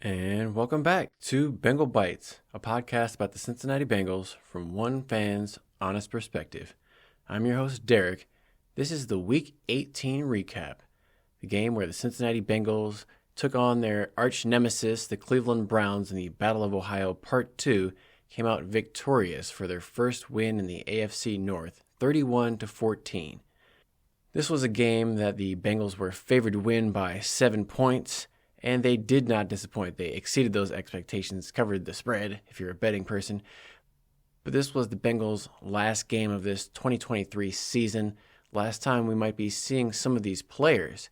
And welcome back to Bengal Bites, a podcast about the Cincinnati Bengals from one fan's honest perspective. I'm your host, Derek. This is the Week 18 recap, the game where the Cincinnati Bengals took on their arch nemesis, the Cleveland Browns, in the Battle of Ohio Part 2, came out victorious for their first win in the AFC North, 31-14. This was a game that the Bengals were favored to win by 7 points, and they did not disappoint. They exceeded those expectations, covered the spread if you're a betting person. But this was the Bengals' last game of this 2023 season. Last time we might be seeing some of these players.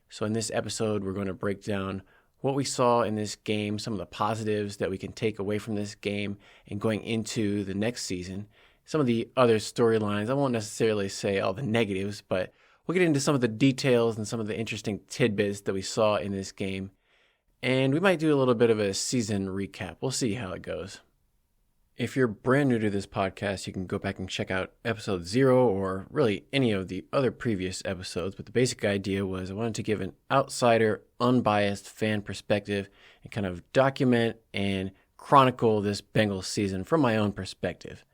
So in this episode, we're going to break down what we saw in this game, some of the positives that we can take away from this game and going into the next season. Some of the other storylines, I won't necessarily say all the negatives, but we'll get into some of the details and some of the interesting tidbits that we saw in this game. And we might do a little bit of a season recap. We'll see how it goes. If you're brand new to this podcast, you can go back and check out episode 0 or really any of the other previous episodes. But the basic idea was I wanted to give an outsider, unbiased fan perspective and kind of document and chronicle this Bengals season from my own perspective.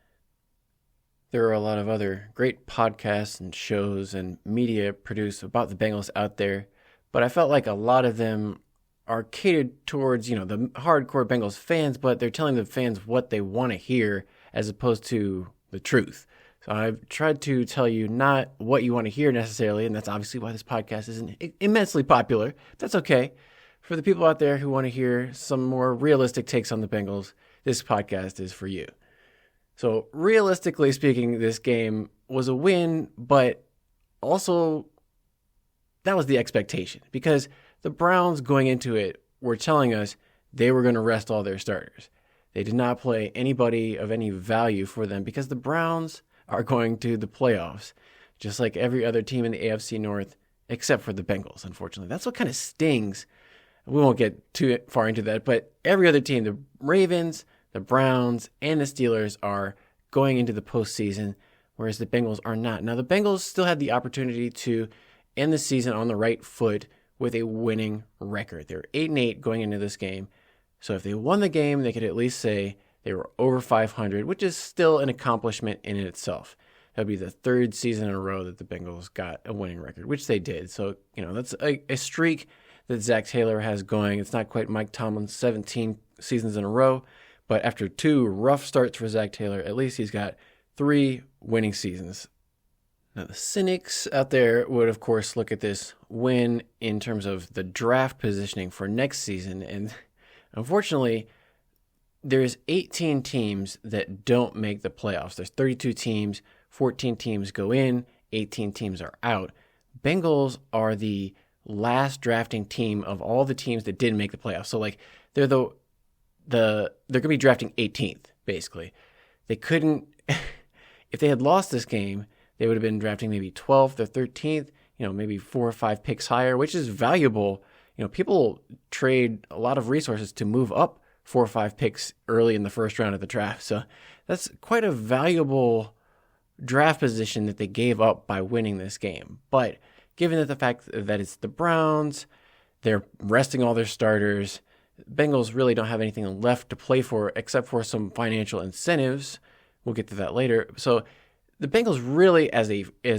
There are a lot of other great podcasts and shows and media produced about the Bengals out there, but I felt like a lot of them are catered towards, the hardcore Bengals fans, but they're telling the fans what they want to hear as opposed to the truth. So I've tried to tell you not what you want to hear necessarily, and that's obviously why this podcast isn't immensely popular. That's okay. For the people out there who want to hear some more realistic takes on the Bengals, this podcast is for you. So realistically speaking, this game was a win, but also that was the expectation because the Browns going into it were telling us they were going to rest all their starters. They did not play anybody of any value for them because the Browns are going to the playoffs, just like every other team in the AFC North, except for the Bengals, unfortunately. That's what kind of stings. We won't get too far into that, but every other team, the Ravens, the Browns, and the Steelers are going into the postseason, whereas the Bengals are not. Now, the Bengals still had the opportunity to end the season on the right foot with a winning record. They were 8-8 going into this game. So if they won the game, they could at least say they were over 500, which is still an accomplishment in itself. That would be the third season in a row that the Bengals got a winning record, which they did. So, that's a streak that Zac Taylor has going. It's not quite Mike Tomlin's 17 seasons in a row, but after 2 rough starts for Zac Taylor, at least he's got 3 winning seasons. Now, the cynics out there would, of course, look at this win in terms of the draft positioning for next season. And unfortunately, there's 18 teams that don't make the playoffs. There's 32 teams, 14 teams go in, 18 teams are out. Bengals are the last drafting team of all the teams that didn't make the playoffs. So, they're they're going to be drafting 18th, basically. They couldn't, if they had lost this game, they would have been drafting maybe 12th or 13th, maybe 4 or 5 picks higher, which is valuable. People trade a lot of resources to move up 4 or 5 picks early in the first round of the draft. So that's quite a valuable draft position that they gave up by winning this game. But given that the fact that it's the Browns, they're resting all their starters, Bengals really don't have anything left to play for except for some financial incentives. We'll get to that later. So the Bengals really, as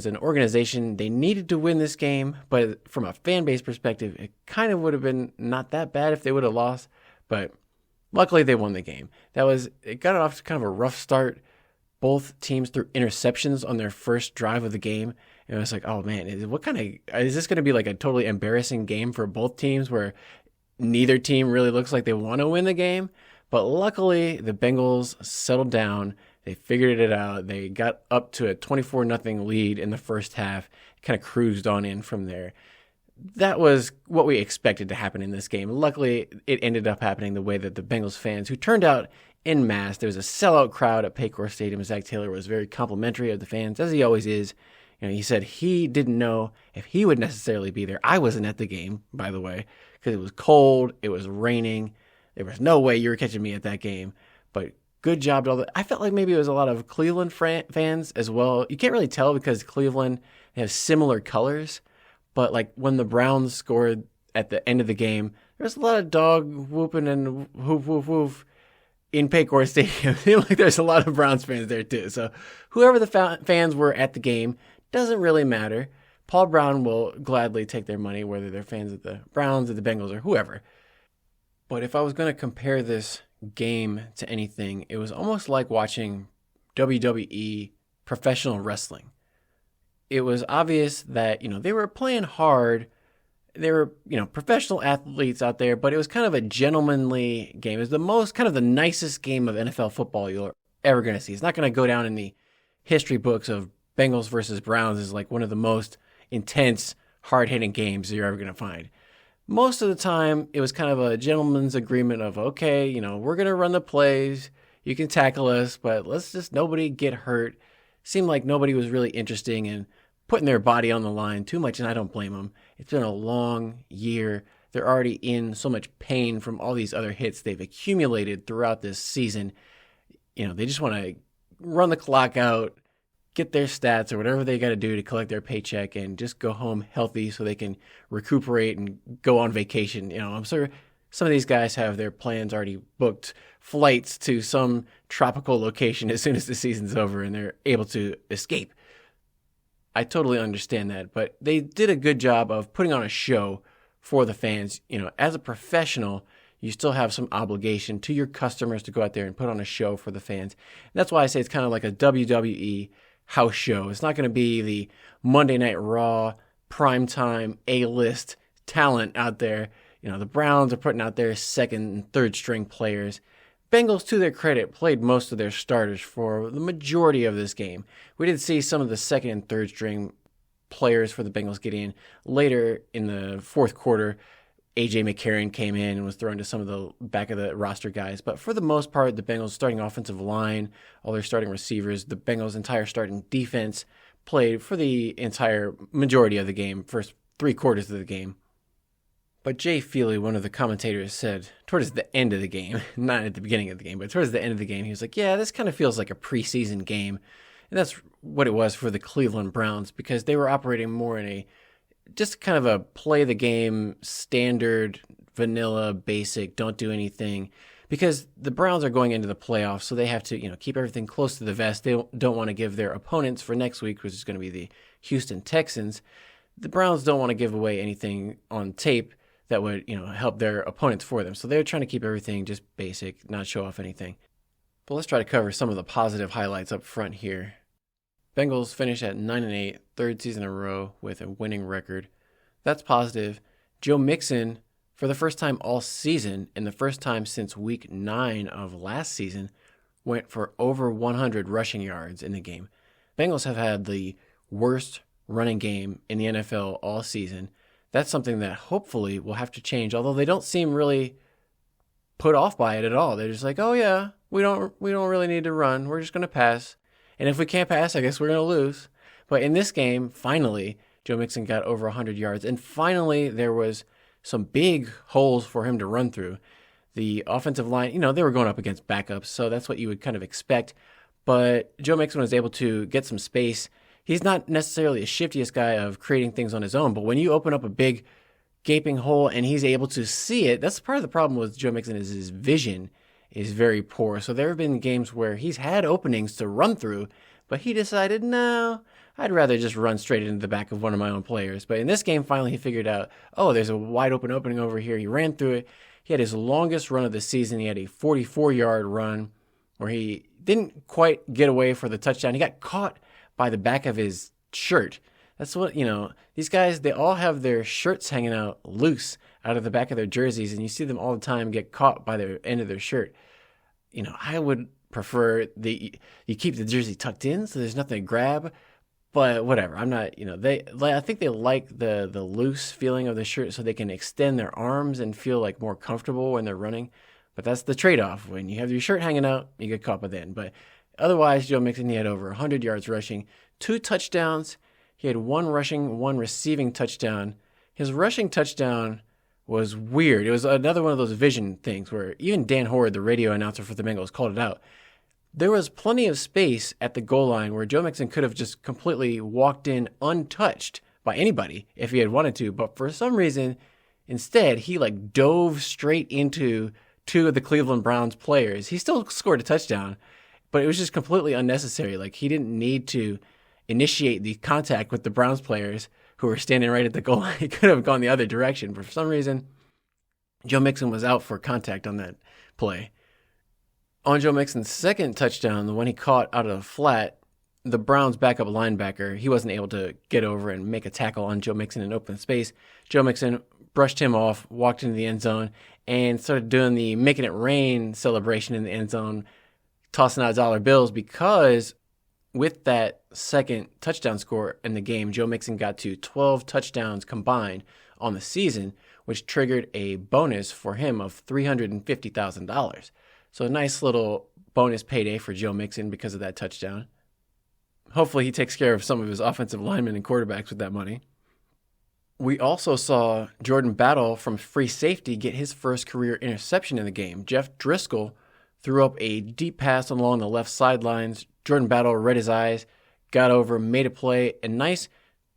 an organization, they needed to win this game, but from a fan base perspective, it kind of would have been not that bad if they would have lost, but luckily they won the game. It got off to kind of a rough start. Both teams threw interceptions on their first drive of the game, and I was like, oh man, is this going to be like a totally embarrassing game for both teams where neither team really looks like they want to win the game? But luckily, the Bengals settled down. They figured it out. They got up to a 24-0 lead in the first half, kind of cruised on in from there. That was what we expected to happen in this game. Luckily, it ended up happening the way that the Bengals fans, who turned out en masse, there was a sellout crowd at Paycor Stadium. Zac Taylor was very complimentary of the fans, as he always is. He said he didn't know if he would necessarily be there. I wasn't at the game, by the way, because it was cold, it was raining. There was no way you were catching me at that game. But good job to all the. I felt like maybe it was a lot of Cleveland fans as well. You can't really tell because Cleveland, they have similar colors. But when the Browns scored at the end of the game, there's a lot of dog whooping and woof, woof, woof in Paycor Stadium. It seemed like there's a lot of Browns fans there too. So whoever the fans were at the game doesn't really matter. Paul Brown will gladly take their money, whether they're fans of the Browns or the Bengals or whoever. But if I was going to compare this game to anything, it was almost like watching WWE professional wrestling. It was obvious that, they were playing hard. They were, professional athletes out there, but it was kind of a gentlemanly game. It was the nicest game of NFL football you're ever going to see. It's not going to go down in the history books of Bengals versus Browns as like one of the most intense, hard-hitting games you're ever going to find. Most of the time, it was kind of a gentleman's agreement of, okay, we're going to run the plays. You can tackle us, but let's just nobody get hurt. Seemed like nobody was really interested in putting their body on the line too much, and I don't blame them. It's been a long year. They're already in so much pain from all these other hits they've accumulated throughout this season. They just want to run the clock out, get their stats or whatever they got to do to collect their paycheck and just go home healthy so they can recuperate and go on vacation. I'm sure some of these guys have their plans already booked, flights to some tropical location as soon as the season's over and they're able to escape. I totally understand that, but they did a good job of putting on a show for the fans. As a professional, you still have some obligation to your customers to go out there and put on a show for the fans. And that's why I say it's kind of like a WWE house show. It's not going to be the Monday Night Raw, primetime, A-list talent out there. The Browns are putting out their second and third string players. Bengals, to their credit, played most of their starters for the majority of this game. We did see some of the second and third string players for the Bengals get in later in the fourth quarter. A.J. McCarron came in and was thrown to some of the back of the roster guys. But for the most part, the Bengals starting offensive line, all their starting receivers, the Bengals' entire starting defense played for the entire majority of the game, first 3 quarters of the game. But Jay Feely, one of the commentators, said towards the end of the game, not at the beginning of the game, but towards the end of the game, he was like, yeah, this kind of feels like a preseason game. And that's what it was for the Cleveland Browns because they were operating more in just kind of a play the game, standard, vanilla, basic, don't do anything. Because the Browns are going into the playoffs, so they have to, keep everything close to the vest. They don't want to give their opponents for next week, which is going to be the Houston Texans. The Browns don't want to give away anything on tape that would, help their opponents for them. So they're trying to keep everything just basic, not show off anything. But let's try to cover some of the positive highlights up front here. Bengals finish at 9-8, third season in a row with a winning record. That's positive. Joe Mixon, for the first time all season and the first time since week 9 of last season, went for over 100 rushing yards in the game. Bengals have had the worst running game in the NFL all season. That's something that hopefully will have to change, although they don't seem really put off by it at all. They're just like, oh yeah, we don't really need to run. We're just going to pass. And if we can't pass, I guess we're going to lose. But in this game, finally, Joe Mixon got over 100 yards. And finally, there was some big holes for him to run through. The offensive line, they were going up against backups, so that's what you would kind of expect. But Joe Mixon was able to get some space. He's not necessarily the shiftiest guy of creating things on his own, but when you open up a big gaping hole and he's able to see it, that's part of the problem with Joe Mixon is his vision is very poor. So there have been games where he's had openings to run through, but he decided, no, I'd rather just run straight into the back of one of my own players. But in this game, finally he figured out, oh, there's a wide open opening over here. He ran through it. He had his longest run of the season. He had a 44-yard run where he didn't quite get away for the touchdown. He got caught by the back of his shirt. That's what, these guys, they all have their shirts hanging out loose out of the back of their jerseys, and you see them all the time get caught by the end of their shirt. I would prefer you keep the jersey tucked in so there's nothing to grab, but whatever. I'm not, I think they like the loose feeling of the shirt so they can extend their arms and feel like more comfortable when they're running. But that's the trade-off. When you have your shirt hanging out, you get caught by the end. But otherwise, Joe Mixon, he had over 100 yards rushing, 2 touchdowns. He had 1 rushing, 1 receiving touchdown. His rushing touchdown was weird. It was another one of those vision things where even Dan Horde, the radio announcer for the Bengals, called it out. There was plenty of space at the goal line where Joe Mixon could have just completely walked in untouched by anybody if he had wanted to. But for some reason, Instead, he like dove straight into two of the Cleveland Browns players. He still scored a touchdown, but it was just completely unnecessary. Like, he didn't need to initiate the contact with the Browns players who were standing right at the goal line. He could have gone the other direction, but for some reason, Joe Mixon was out for contact on that play. On Joe Mixon's second touchdown, the one he caught out of the flat, the Browns' backup linebacker, he wasn't able to get over and make a tackle on Joe Mixon in open space. Joe Mixon brushed him off, walked into the end zone, and started doing the making it rain celebration in the end zone, tossing out dollar bills, because with that second touchdown score in the game, Joe Mixon got to 12 touchdowns combined on the season, which triggered a bonus for him of $350,000. So a nice little bonus payday for Joe Mixon because of that touchdown. Hopefully he takes care of some of his offensive linemen and quarterbacks with that money. We also saw Jordan Battle from free safety get his first career interception in the game. Jeff Driscoll threw up a deep pass along the left sidelines. Jordan Battle read his eyes, got over, made a play, a nice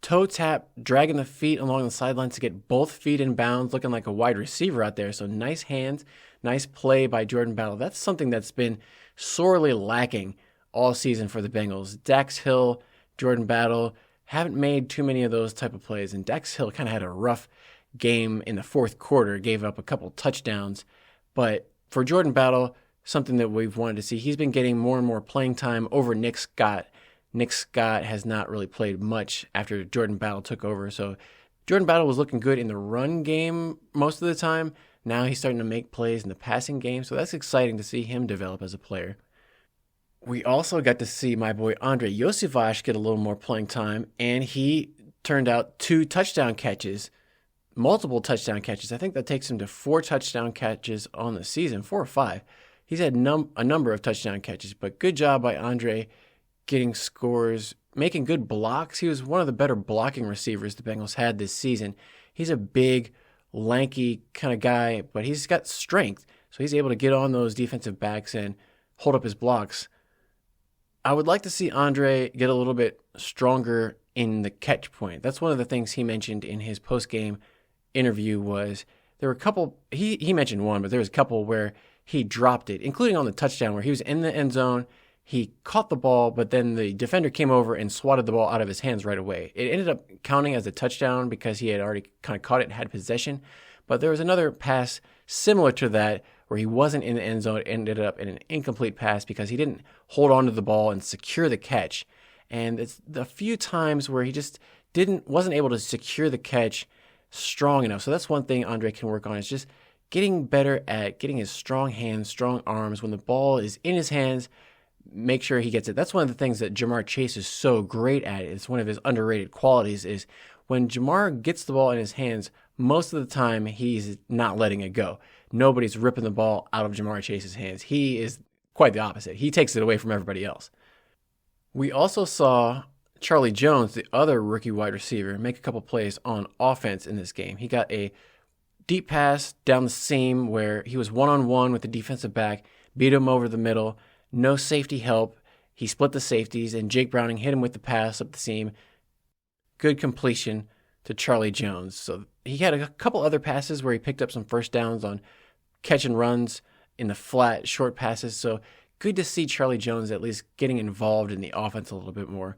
toe tap, dragging the feet along the sidelines to get both feet in bounds, looking like a wide receiver out there. So nice hands, nice play by Jordan Battle. That's something that's been sorely lacking all season for the Bengals. Dax Hill, Jordan Battle haven't made too many of those type of plays, and Dax Hill kind of had a rough game in the fourth quarter, gave up a couple touchdowns. But for Jordan Battle, something that we've wanted to see, he's been getting more and more playing time over Nick Scott. Nick Scott has not really played much after Jordan Battle took over. So Jordan Battle was looking good in the run game most of the time. Now he's starting to make plays in the passing game. So that's exciting to see him develop as a player. We also got to see my boy Andre Josivas get a little more playing time, and he turned out 2 touchdown catches, multiple touchdown catches. I think that takes him to 4 touchdown catches on the season, 4 or 5. He's had a number of touchdown catches, but good job by Andre getting scores, making good blocks. He was one of the better blocking receivers the Bengals had this season. He's a big, lanky kind of guy, but he's got strength, so he's able to get on those defensive backs and hold up his blocks. I would like to see Andre get a little bit stronger in the catch point. That's one of the things he mentioned in his post-game interview. Was there were a couple, he mentioned one, but there was a couple where he dropped it, including on the touchdown where he was in the end zone. He caught the ball, but then the defender came over and swatted the ball out of his hands right away. It ended up counting as a touchdown because he had already kind of caught it and had possession. But there was another pass similar to that where he wasn't in the end zone. It ended up in an incomplete pass because he didn't hold on to the ball and secure the catch. And it's the few times where he just wasn't able to secure the catch strong enough. So that's one thing Andre can work on, is just getting better at getting his strong hands, strong arms. When the ball is in his hands, make sure he gets it. That's one of the things that Jamar Chase is so great at. It's one of his underrated qualities, is when Jamar gets the ball in his hands, most of the time he's not letting it go. Nobody's ripping the ball out of Jamar Chase's hands. He is quite the opposite. He takes it away from everybody else. We also saw Charlie Jones, the other rookie wide receiver, make a couple plays on offense in this game. He got a deep pass down the seam where he was one-on-one with the defensive back, beat him over the middle, no safety help. He split the safeties, and Jake Browning hit him with the pass up the seam. Good completion to Charlie Jones. So he had a couple other passes where he picked up some first downs on catch and runs in the flat, short passes. So good to see Charlie Jones at least getting involved in the offense a little bit more.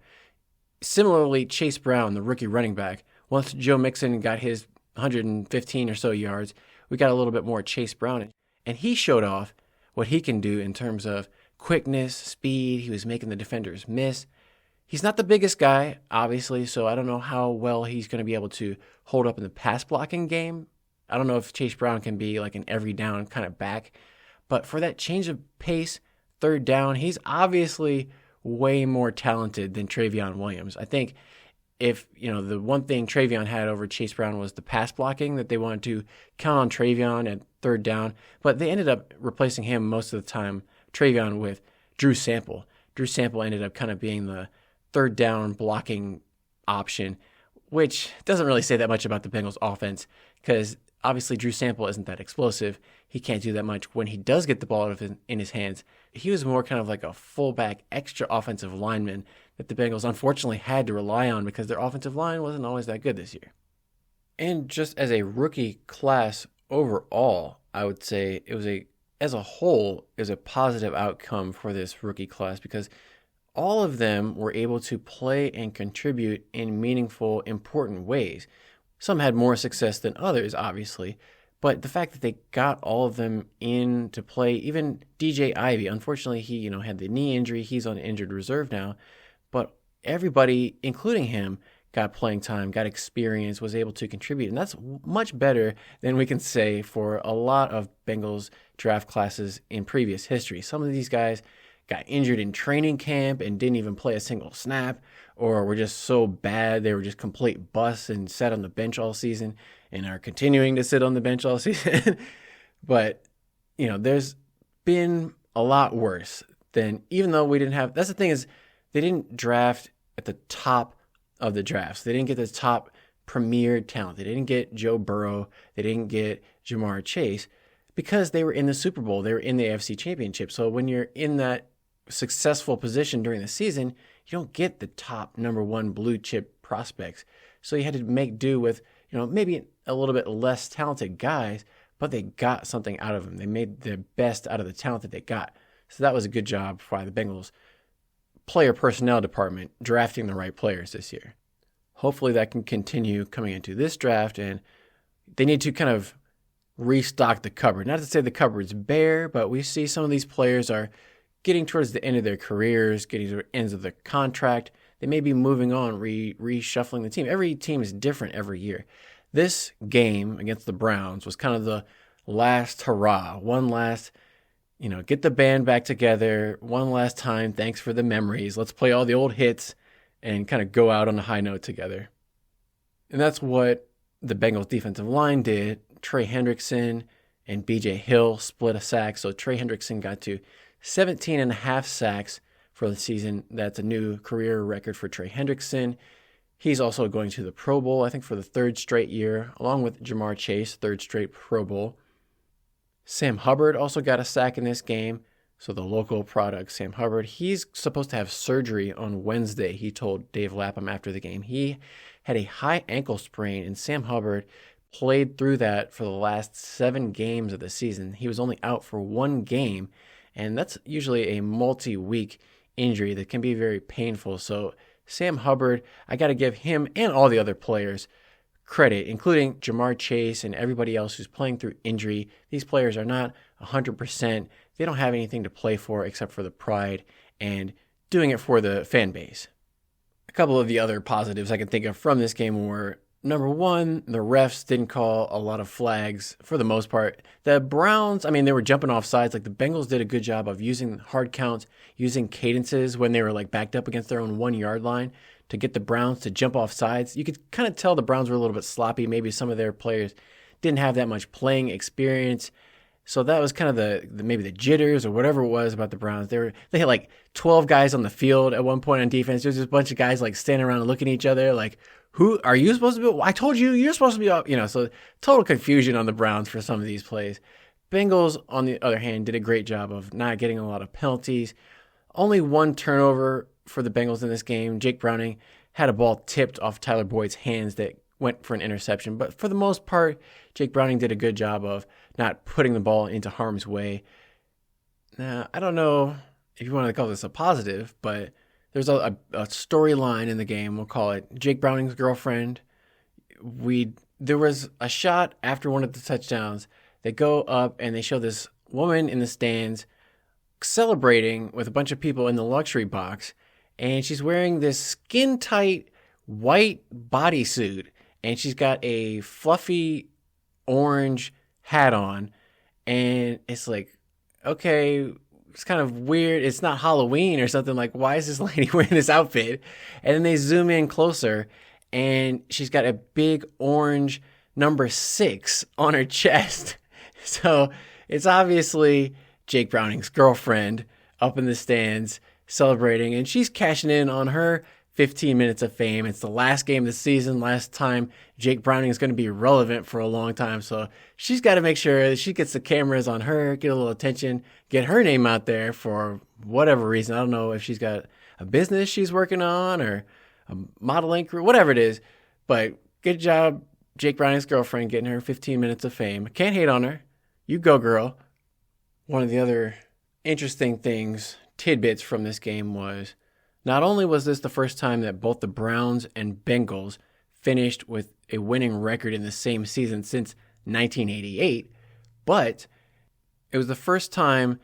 Similarly, Chase Brown, the rookie running back, once Joe Mixon got his 115 or so yards, we got a little bit more Chase Brown. And he showed off what he can do in terms of quickness, speed. He was making the defenders miss. He's not the biggest guy, obviously, so I don't know how well he's going to be able to hold up in the pass blocking game. I don't know if Chase Brown can be like an every down kind of back, but for that change of pace, third down, he's obviously way more talented than Travion Williams. I think if, the one thing Travion had over Chase Brown was the pass blocking, that they wanted to count on Travion at third down, but they ended up replacing him most of the time, Travion, with Drew Sample. Drew Sample ended up kind of being the third down blocking option, which doesn't really say that much about the Bengals offense, because obviously Drew Sample isn't that explosive. He can't do that much when he does get the ball in his hands. He was more kind of like a fullback, extra offensive lineman that the Bengals unfortunately had to rely on because their offensive line wasn't always that good this year. And just as a rookie class overall, I would say as a whole, is a positive outcome for this rookie class because all of them were able to play and contribute in meaningful, important ways. Some had more success than others, obviously, but the fact that they got all of them in to play, even DJ Ivy, unfortunately, he had the knee injury. He's on injured reserve now, but everybody, including him, got playing time, got experience, was able to contribute. And that's much better than we can say for a lot of Bengals draft classes in previous history. Some of these guys got injured in training camp and didn't even play a single snap, or were just so bad they were just complete busts and sat on the bench all season and are continuing to sit on the bench all season. But, there's been a lot worse than, even though we didn't have, that's the thing is, they didn't draft at the top of the drafts. They didn't get the top premier talent. They didn't get Joe Burrow. They didn't get Jamar Chase because they were in the Super Bowl. They were in the AFC Championship. So when you're in that successful position during the season, you don't get the top number one blue chip prospects. So you had to make do with, maybe a little bit less talented guys, but they got something out of them. They made the best out of the talent that they got. So that was a good job by the Bengals player personnel department drafting the right players this year. Hopefully that can continue coming into this draft, and they need to kind of restock the cupboard. Not to say the cupboard's bare, but we see some of these players are getting towards the end of their careers, getting to the ends of their contract. They may be moving on, reshuffling the team. Every team is different every year. This game against the Browns was kind of the last hurrah, one last get the band back together one last time. Thanks for the memories. Let's play all the old hits and kind of go out on a high note together. And that's what the Bengals defensive line did. Trey Hendrickson and BJ Hill split a sack. So Trey Hendrickson got to 17 and a half sacks for the season. That's a new career record for Trey Hendrickson. He's also going to the Pro Bowl, I think, for the third straight year, along with Jamar Chase, third straight Pro Bowl. Sam Hubbard also got a sack in this game. So the local product, Sam Hubbard, he's supposed to have surgery on Wednesday, he told Dave Lapham after the game. He had a high ankle sprain, and Sam Hubbard played through that for the last 7 games of the season. He was only out for 1 game, and that's usually a multi-week injury that can be very painful. So Sam Hubbard, I got to give him and all the other players credit, including Jamar Chase and everybody else who's playing through injury. These players are not 100%. They don't have anything to play for except for the pride and doing it for the fan base. A couple of the other positives I can think of from this game were, number one, the refs didn't call a lot of flags for the most part. The Browns, they were jumping off sides. Like the Bengals did a good job of using hard counts, using cadences when they were backed up against their own 1-yard line to get the Browns to jump off sides. You could kind of tell the Browns were a little bit sloppy. Maybe some of their players didn't have that much playing experience. So that was kind of maybe the jitters or whatever it was about the Browns. They had 12 guys on the field at one point on defense. There's just a bunch of guys standing around and looking at each other who are you supposed to be? I told you you're supposed to be up. So total confusion on the Browns for some of these plays. Bengals, on the other hand, did a great job of not getting a lot of penalties. Only 1 turnover for the Bengals in this game. Jake Browning had a ball tipped off Tyler Boyd's hands that went for an interception. But for the most part, Jake Browning did a good job of not putting the ball into harm's way. Now, I don't know if you want to call this a positive, but there's a storyline in the game. We'll call it Jake Browning's girlfriend. There was a shot after one of the touchdowns. They go up and they show this woman in the stands celebrating with a bunch of people in the luxury box. And she's wearing this skin-tight white bodysuit. And she's got a fluffy orange hat on. And it's okay, it's kind of weird. It's not Halloween or something. Why is this lady wearing this outfit? And then they zoom in closer. And she's got a big orange number 6 on her chest. So it's obviously Jake Browning's girlfriend up in the stands celebrating, and she's cashing in on her 15 minutes of fame. It's the last game of the season, last time Jake Browning is going to be relevant for a long time. So she's got to make sure that she gets the cameras on her, get a little attention, get her name out there for whatever reason. I don't know if she's got a business she's working on or a modeling career, whatever it is. But good job, Jake Browning's girlfriend getting her 15 minutes of fame. Can't hate on her. You go, girl. One of the other interesting tidbits from this game was not only was this the first time that both the Browns and Bengals finished with a winning record in the same season since 1988, but it was the first time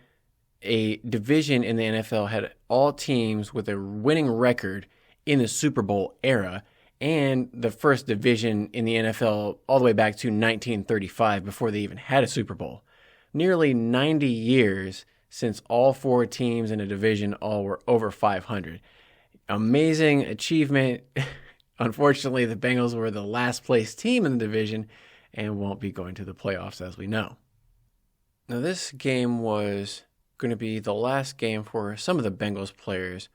a division in the NFL had all teams with a winning record in the Super Bowl era, and the first division in the NFL all the way back to 1935 before they even had a Super Bowl. Nearly 90 years since all four teams in a division all were over 500. Amazing achievement. Unfortunately, the Bengals were the last place team in the division and won't be going to the playoffs, as we know. Now, this game was going to be the last game for some of the Bengals players,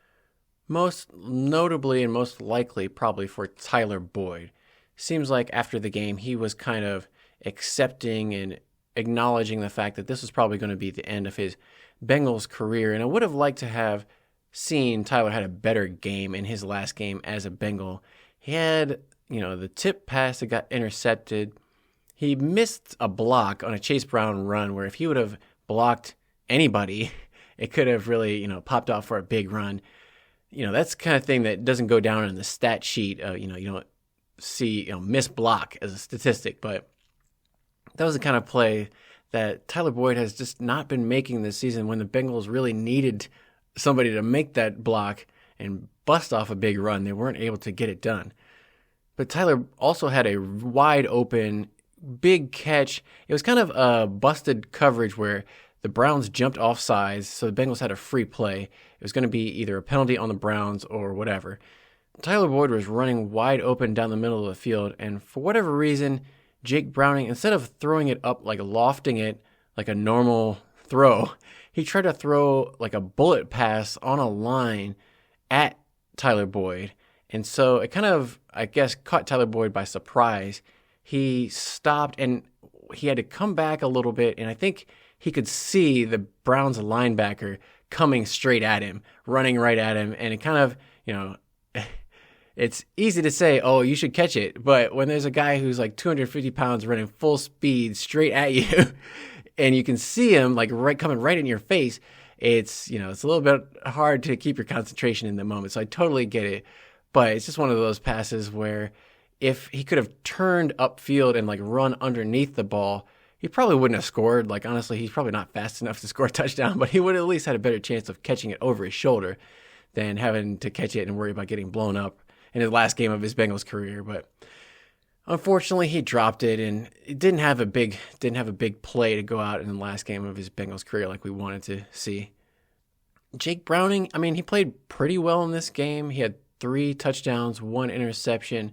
most notably and most likely probably for Tyler Boyd. Seems like after the game, he was kind of accepting and acknowledging the fact that this was probably going to be the end of his Bengals career. And I would have liked to have seen Tyler had a better game in his last game as a Bengal. He had, the tip pass that got intercepted. He missed a block on a Chase Brown run where if he would have blocked anybody, it could have really, popped off for a big run. That's the kind of thing that doesn't go down in the stat sheet. You don't see, missed block as a statistic, but that was the kind of play that Tyler Boyd has just not been making this season when the Bengals really needed somebody to make that block and bust off a big run. They weren't able to get it done. But Tyler also had a wide open, big catch. It was kind of a busted coverage where the Browns jumped off sides, so the Bengals had a free play. It was going to be either a penalty on the Browns or whatever. Tyler Boyd was running wide open down the middle of the field, and for whatever reason, Jake Browning, instead of throwing it up, like lofting it like a normal throw, he tried to throw like a bullet pass on a line at Tyler Boyd. And so it kind of, caught Tyler Boyd by surprise. He stopped and he had to come back a little bit, and I think he could see the Browns linebacker coming straight at him, running right at him, and it kind of, it's easy to say, oh, you should catch it, but when there's a guy who's like 250 pounds running full speed straight at you, and you can see him like coming right in your face, it's a little bit hard to keep your concentration in the moment. So I totally get it, but it's just one of those passes where if he could have turned upfield and like run underneath the ball, he probably wouldn't have scored. Like, honestly, he's probably not fast enough to score a touchdown, but he would have at least had a better chance of catching it over his shoulder than having to catch it and worry about getting blown up in his last game of his Bengals career. But unfortunately, he dropped it, and it didn't have a big play to go out in the last game of his Bengals career like we wanted to see. Jake Browning, he played pretty well in this game. He had 3 touchdowns, 1 interception,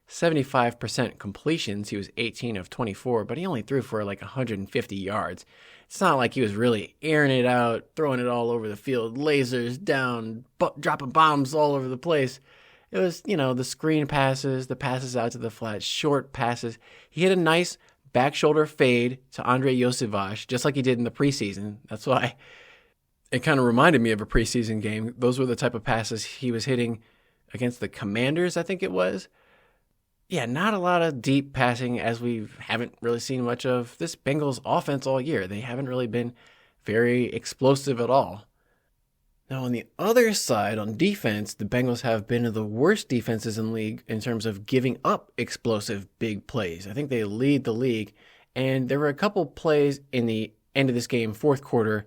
75% completions. He was 18 of 24, but he only threw for like 150 yards. It's not like he was really airing it out, throwing it all over the field, lasers down, dropping bombs all over the place. It was, the screen passes, the passes out to the flat, short passes. He hit a nice back shoulder fade to Andre Josivas, just like he did in the preseason. That's why it kind of reminded me of a preseason game. Those were the type of passes he was hitting against the Commanders, I think it was. Yeah, not a lot of deep passing, as we haven't really seen much of this Bengals offense all year. They haven't really been very explosive at all. Now, on the other side, on defense, the Bengals have been the worst defenses in the league in terms of giving up explosive big plays. I think they lead the league, and there were a couple plays in the end of this game, fourth quarter.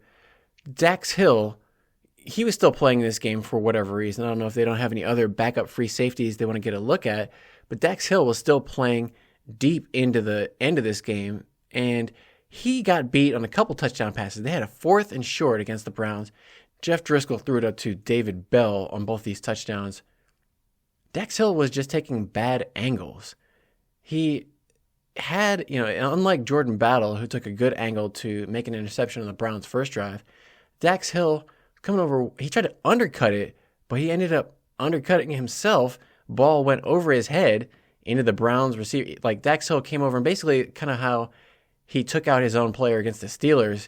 Dax Hill, he was still playing this game for whatever reason. I don't know if they don't have any other backup free safeties they want to get a look at, but Dax Hill was still playing deep into the end of this game, and he got beat on a couple touchdown passes. They had a 4th and short against the Browns. Jeff Driscoll threw it up to David Bell on both these touchdowns. Dax Hill was just taking bad angles. He had, unlike Jordan Battle, who took a good angle to make an interception on the Browns' first drive, Dax Hill coming over, he tried to undercut it, but he ended up undercutting himself. Ball went over his head into the Browns receiver. Like, Dax Hill came over, and basically kind of how he took out his own player against the Steelers,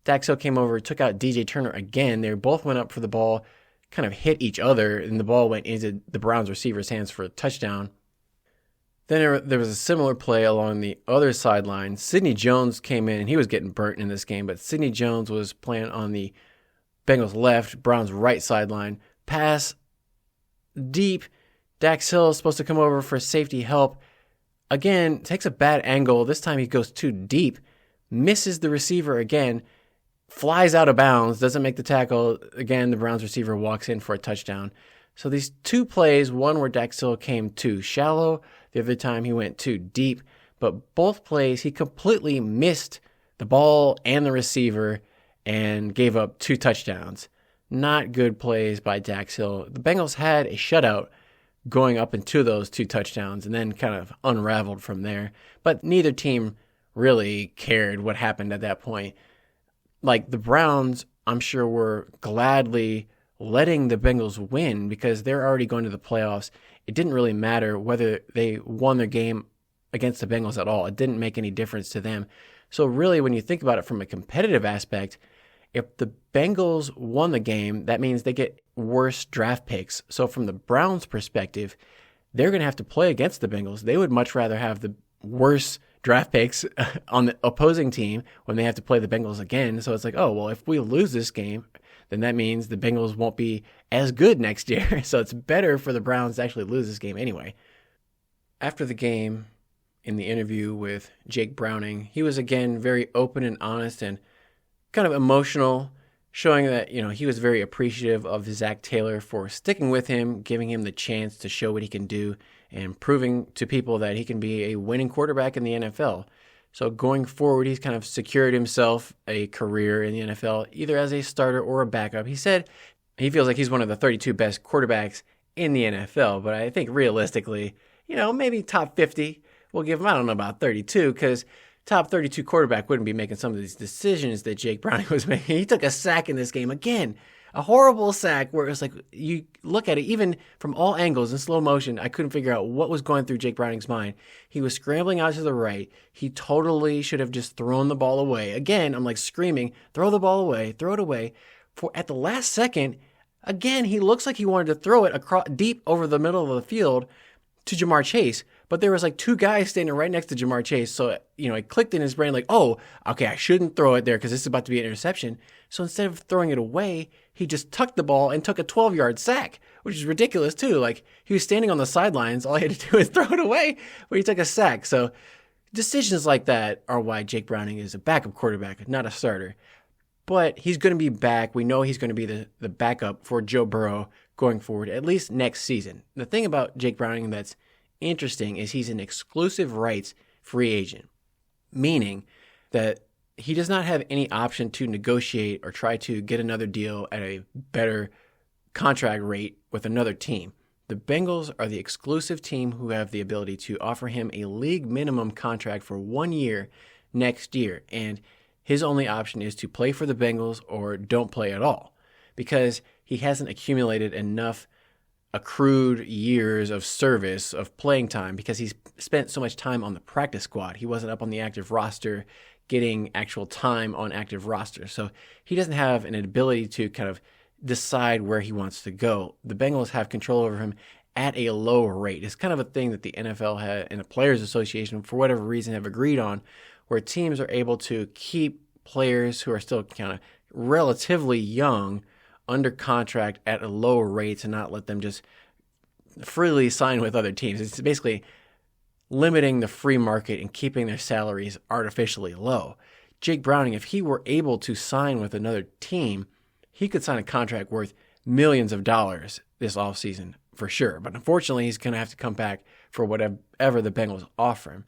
Dax Hill came over, took out DJ Turner again. They both went up for the ball, kind of hit each other, and the ball went into the Browns receiver's hands for a touchdown. Then there was a similar play along the other sideline. Sidney Jones came in, and he was getting burnt in this game, but Sidney Jones was playing on the Bengals left, Browns right sideline. Pass deep. Dax Hill is supposed to come over for safety help. Again, takes a bad angle. This time he goes too deep, misses the receiver again, flies out of bounds, doesn't make the tackle. Again, the Browns receiver walks in for a touchdown. So these two plays, one where Dax Hill came too shallow, the other time he went too deep. But both plays, he completely missed the ball and the receiver and gave up 2 touchdowns. Not good plays by Dax Hill. The Bengals had a shutout going up into those 2 touchdowns and then kind of unraveled from there. But neither team really cared what happened at that point. Like the Browns, I'm sure were gladly letting the Bengals win because they're already going to the playoffs. It didn't really matter whether they won their game against the Bengals at all. It didn't make any difference to them. So really, when you think about it from a competitive aspect, if the Bengals won the game, that means they get worse draft picks. So from the Browns' perspective, they're going to have to play against the Bengals. They would much rather have the worse draft picks on the opposing team when they have to play the Bengals again. So it's like, oh, well, if we lose this game, then that means the Bengals won't be as good next year. So it's better for the Browns to actually lose this game anyway. After the game, in the interview with Jake Browning, he was again very open and honest and kind of emotional, showing that, he was very appreciative of Zac Taylor for sticking with him, giving him the chance to show what he can do, and proving to people that he can be a winning quarterback in the NFL. So going forward, he's kind of secured himself a career in the NFL, either as a starter or a backup. He said he feels like he's one of the 32 best quarterbacks in the NFL, but I think realistically, maybe top 50. We'll give him, I don't know about 32, because top 32 quarterback wouldn't be making some of these decisions that Jake Browning was making. He took a sack in this game again. A horrible sack where it was like, you look at it, even from all angles in slow motion, I couldn't figure out what was going through Jake Browning's mind. He was scrambling out to the right. He totally should have just thrown the ball away. Again, I'm like screaming, throw the ball away, throw it away. For at the last second, again, he looks like he wanted to throw it across deep over the middle of the field to Jamar Chase. But there was like 2 guys standing right next to Jamar Chase. So, it clicked in his brain like, oh, okay, I shouldn't throw it there because this is about to be an interception. So instead of throwing it away, he just tucked the ball and took a 12-yard sack, which is ridiculous too. Like he was standing on the sidelines. All he had to do was throw it away, but he took a sack. So decisions like that are why Jake Browning is a backup quarterback, not a starter. But he's going to be back. We know he's going to be the backup for Joe Burrow going forward, at least next season. The thing about Jake Browning that's interesting is he's an exclusive rights free agent, meaning that he does not have any option to negotiate or try to get another deal at a better contract rate with another team. The Bengals are the exclusive team who have the ability to offer him a league minimum contract for 1 year next year, and his only option is to play for the Bengals or don't play at all because he hasn't accumulated enough accrued years of service, of playing time, because he's spent so much time on the practice squad. He wasn't up on the active roster getting actual time on active roster. So he doesn't have an ability to kind of decide where he wants to go. The Bengals have control over him at a low rate. It's kind of a thing that the NFL and the Players Association, for whatever reason, have agreed on, where teams are able to keep players who are still kind of relatively young under contract at a lower rate to not let them just freely sign with other teams. It's basically limiting the free market and keeping their salaries artificially low. Jake Browning, if he were able to sign with another team, he could sign a contract worth millions of dollars this offseason for sure. But unfortunately, he's going to have to come back for whatever the Bengals offer him.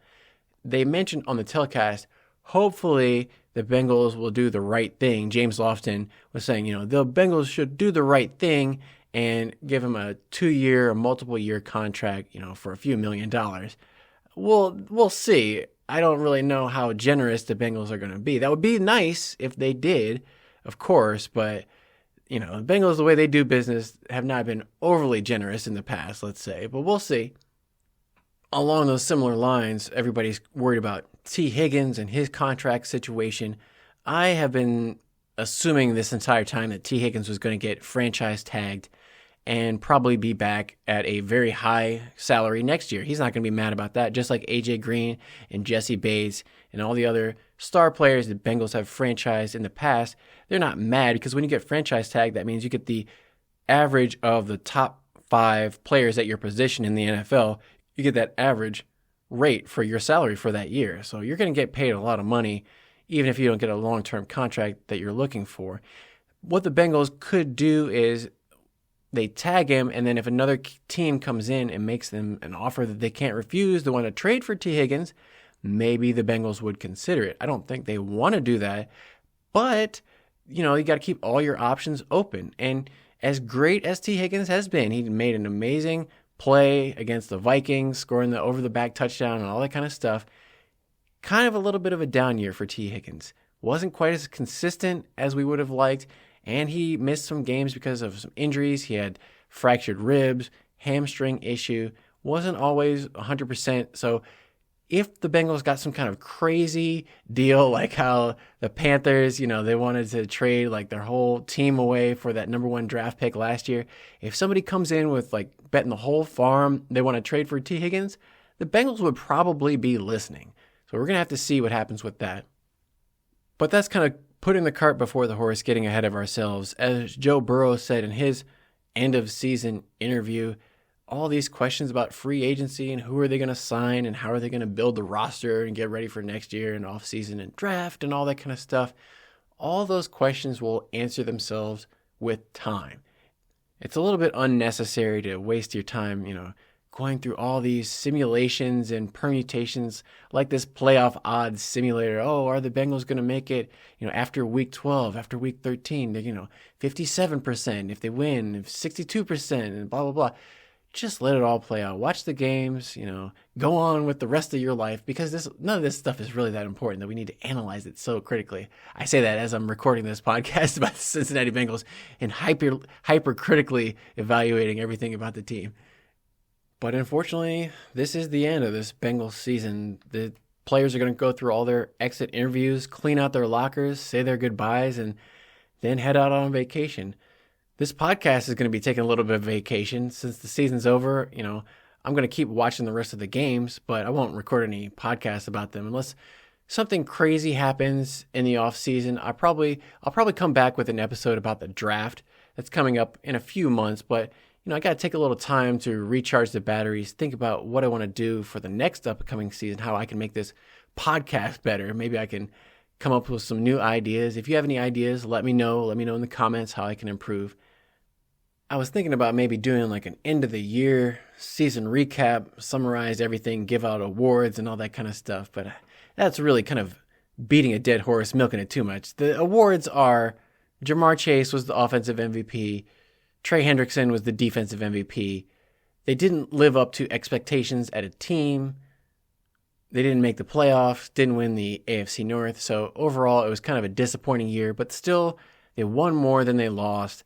They mentioned on the telecast, hopefully the Bengals will do the right thing. James Lofton was saying, the Bengals should do the right thing and give him a 2-year or multiple year contract, for a few $1 million. We'll see. I don't really know how generous the Bengals are going to be. That would be nice if they did, of course, but the Bengals, the way they do business, have not been overly generous in the past, let's say, but we'll see. Along those similar lines, everybody's worried about T. Higgins and his contract situation. I have been assuming this entire time that T. Higgins was going to get franchise tagged and probably be back at a very high salary next year. He's not going to be mad about that, just like AJ Green and Jesse Bates and all the other star players the Bengals have franchised in the past. They're not mad because when you get franchise tag, that means you get the average of the top 5 players at your position in the NFL. You get that average rate for your salary for that year. So you're going to get paid a lot of money, even if you don't get a long-term contract that you're looking for. What the Bengals could do is they tag him, and then if another team comes in and makes them an offer that they can't refuse, they want to trade for T. Higgins, maybe the Bengals would consider it. I don't think they want to do that, but you got to keep all your options open. And as great as T. Higgins has been, he made an amazing play against the Vikings, scoring the over-the-back touchdown and all that kind of stuff. Kind of a little bit of a down year for T. Higgins. Wasn't quite as consistent as we would have liked, and he missed some games because of some injuries. He had fractured ribs, hamstring issue, wasn't always 100%. So if the Bengals got some kind of crazy deal, like how the Panthers, they wanted to trade like their whole team away for that number 1 draft pick last year. If somebody comes in with like betting the whole farm, they want to trade for T. Higgins, the Bengals would probably be listening. So we're going to have to see what happens with that. But that's kind of putting the cart before the horse, getting ahead of ourselves. As Joe Burrow said in his end of season interview, all these questions about free agency and who are they going to sign and how are they going to build the roster and get ready for next year and offseason and draft and all that kind of stuff. All those questions will answer themselves with time. It's a little bit unnecessary to waste your time, going through all these simulations and permutations like this playoff odds simulator. Oh, are the Bengals going to make it, after week 12, after week 13, they're, 57% if they win, 62% and blah, blah, blah. Just let it all play out. Watch the games, go on with the rest of your life because none of this stuff is really that important that we need to analyze it so critically. I say that as I'm recording this podcast about the Cincinnati Bengals and hyper critically evaluating everything about the team. But unfortunately, this is the end of this Bengals season. The players are going to go through all their exit interviews, clean out their lockers, say their goodbyes, and then head out on vacation. This podcast is going to be taking a little bit of vacation since the season's over. I'm going to keep watching the rest of the games, but I won't record any podcasts about them unless something crazy happens in the off season. I'll probably come back with an episode about the draft that's coming up in a few months, but I got to take a little time to recharge the batteries, think about what I want to do for the next upcoming season, how I can make this podcast better. Maybe I can come up with some new ideas. If you have any ideas, let me know. Let me know in the comments how I can improve. I was thinking about maybe doing like an end of the year season recap, summarize everything, give out awards and all that kind of stuff. But that's really kind of beating a dead horse, milking it too much. The awards are Jamar Chase was the offensive MVP. Trey Hendrickson was the defensive MVP. They didn't live up to expectations at a team. They didn't make the playoffs, didn't win the AFC North. So overall, it was kind of a disappointing year, but still, they won more than they lost.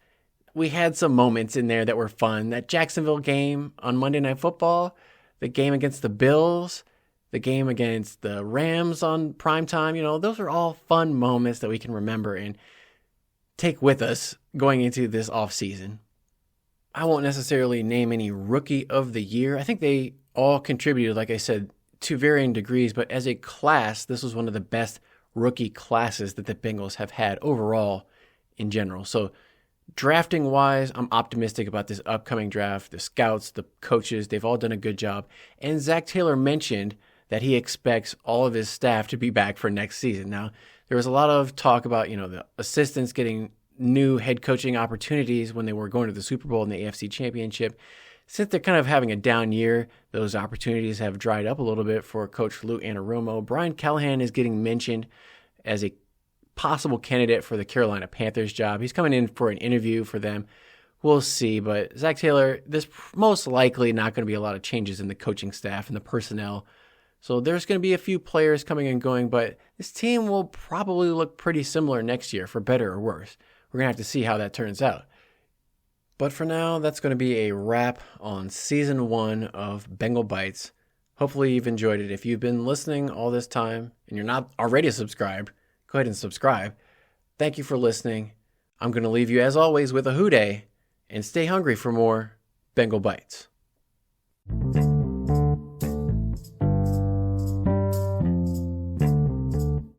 We had some moments in there that were fun. That Jacksonville game on Monday Night Football, the game against the Bills, the game against the Rams on primetime, those are all fun moments that we can remember and take with us going into this offseason. I won't necessarily name any rookie of the year. I think they all contributed, like I said, to varying degrees, but as a class, this was one of the best rookie classes that the Bengals have had overall in general. So drafting wise, I'm optimistic about this upcoming draft. The scouts, the coaches, they've all done a good job. And Zac Taylor mentioned that he expects all of his staff to be back for next season. Now, there was a lot of talk about, the assistants getting new head coaching opportunities when they were going to the Super Bowl and the AFC Championship. Since they're kind of having a down year, those opportunities have dried up a little bit for Coach Lou Anarumo. Brian Callahan is getting mentioned as a possible candidate for the Carolina Panthers job. He's coming in for an interview for them. We'll see. But Zac Taylor, there's most likely not going to be a lot of changes in the coaching staff and the personnel. So there's going to be a few players coming and going, but this team will probably look pretty similar next year, for better or worse. We're going to have to see how that turns out. But for now, that's going to be a wrap on Season 1 of Bengal Bites. Hopefully you've enjoyed it. If you've been listening all this time and you're not already subscribed, go ahead and subscribe. Thank you for listening. I'm going to leave you, as always, with a hoo day, and stay hungry for more Bengal Bites.